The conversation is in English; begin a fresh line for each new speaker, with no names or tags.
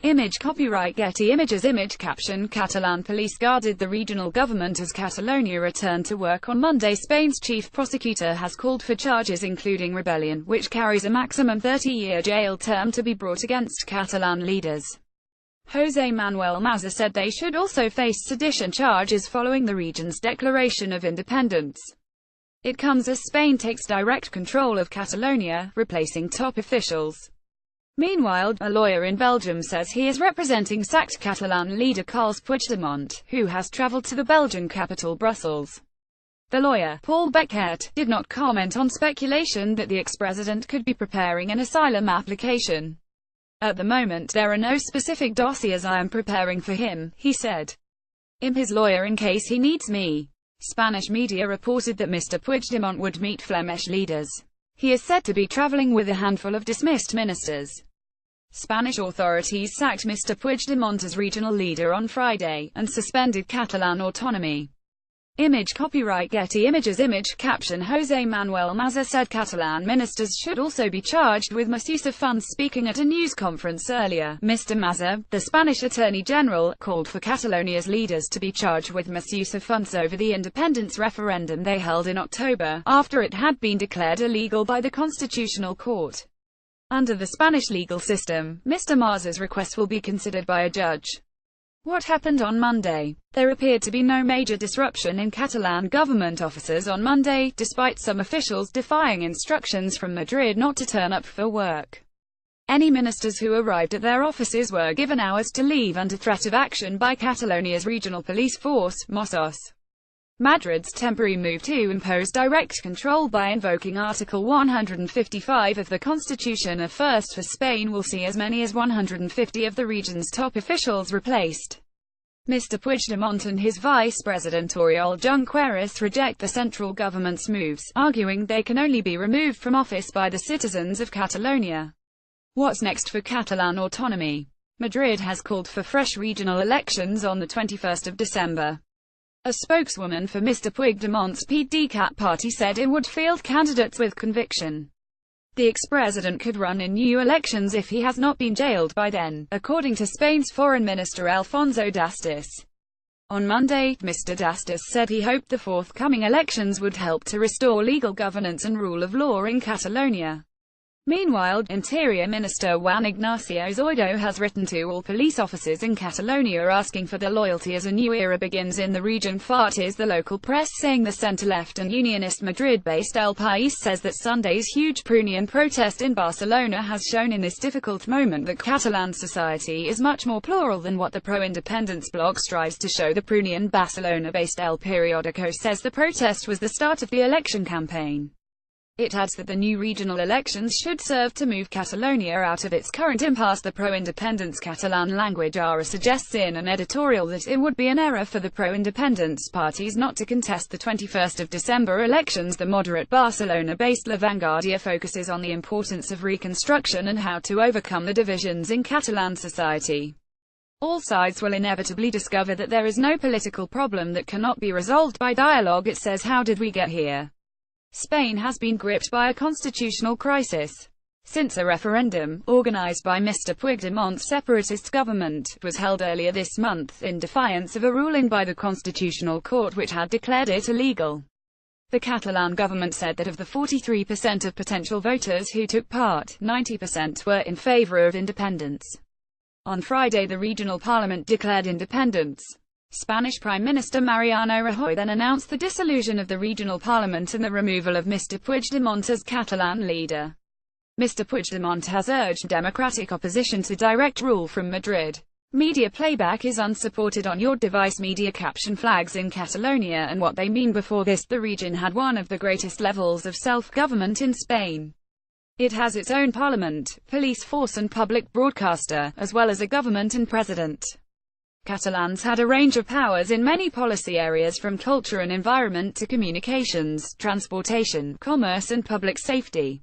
Image copyright Getty Images Image caption Catalan police guarded the regional government as Catalonia returned to work on Monday. Spain's chief prosecutor has called for charges including rebellion, which carries a maximum 30-year jail term, to be brought against Catalan leaders. José Manuel Maza said they should also face sedition charges following the region's declaration of independence. It comes as Spain takes direct control of Catalonia, replacing top officials. Meanwhile, a lawyer in Belgium says he is representing sacked Catalan leader Carles Puigdemont, who has travelled to the Belgian capital Brussels. The lawyer, Paul Beckert, did not comment on speculation that the ex-president could be preparing an asylum application. "At the moment, there are no specific dossiers I am preparing for him," he said. "I'm his lawyer in case he needs me." Spanish media reported that Mr. Puigdemont would meet Flemish leaders. He is said to be travelling with a handful of dismissed ministers. Spanish authorities sacked Mr. Puigdemont as regional leader on Friday, and suspended Catalan autonomy. Image copyright Getty Images Image caption José Manuel Maza said Catalan ministers should also be charged with misuse of funds. Speaking at a news conference earlier, Mr. Maza, the Spanish Attorney General, called for Catalonia's leaders to be charged with misuse of funds over the independence referendum they held in October, after it had been declared illegal by the Constitutional Court. Under the Spanish legal system, Mr. Maza's request will be considered by a judge. What happened on Monday? There appeared to be no major disruption in Catalan government offices on Monday, despite some officials defying instructions from Madrid not to turn up for work. Any ministers who arrived at their offices were given hours to leave under threat of action by Catalonia's regional police force, Mossos. Madrid's temporary move to impose direct control by invoking Article 155 of the Constitution, a first for Spain, will see as many as 150 of the region's top officials replaced. Mr. Puigdemont and his vice president Oriol Junqueras reject the central government's moves, arguing they can only be removed from office by the citizens of Catalonia. What's next for Catalan autonomy? Madrid has called for fresh regional elections on the 21st of December. A spokeswoman for Mr. Puigdemont's PDeCAT party said it would field candidates with conviction. The ex-president could run in new elections if he has not been jailed by then, according to Spain's Foreign Minister Alfonso Dastis. On Monday, Mr. Dastis said he hoped the forthcoming elections would help to restore legal governance and rule of law in Catalonia. Meanwhile, Interior Minister Juan Ignacio Zoido has written to all police officers in Catalonia asking for their loyalty as a new era begins in the region. FART is the local press saying the centre-left and unionist Madrid-based El País says that Sunday's huge Prunian protest in Barcelona has shown in this difficult moment that Catalan society is much more plural than what the pro-independence blog strives to show. The Prunian Barcelona-based El Periódico says the protest was the start of the election campaign. It adds that the new regional elections should serve to move Catalonia out of its current impasse. The pro-independence Catalan language ARA suggests in an editorial that it would be an error for the pro-independence parties not to contest the 21st of December elections. The moderate Barcelona-based La Vanguardia focuses on the importance of reconstruction and how to overcome the divisions in Catalan society. All sides will inevitably discover that there is no political problem that cannot be resolved by dialogue. It says, how did we get here? Spain has been gripped by a constitutional crisis since a referendum, organized by Mr. Puigdemont's separatist government, was held earlier this month, in defiance of a ruling by the Constitutional Court which had declared it illegal. The Catalan government said that of the 43% of potential voters who took part, 90% were in favor of independence. On Friday, the regional parliament declared independence. Spanish Prime Minister Mariano Rajoy then announced the dissolution of the regional parliament and the removal of Mr. Puigdemont as Catalan leader. Mr. Puigdemont has urged democratic opposition to direct rule from Madrid. Media playback is unsupported on your device. Media caption flags in Catalonia and what they mean. Before this, the region had one of the greatest levels of self-government in Spain. It has its own parliament, police force and public broadcaster, as well as a government and president. Catalans had a range of powers in many policy areas from culture and environment to communications, transportation, commerce and public safety.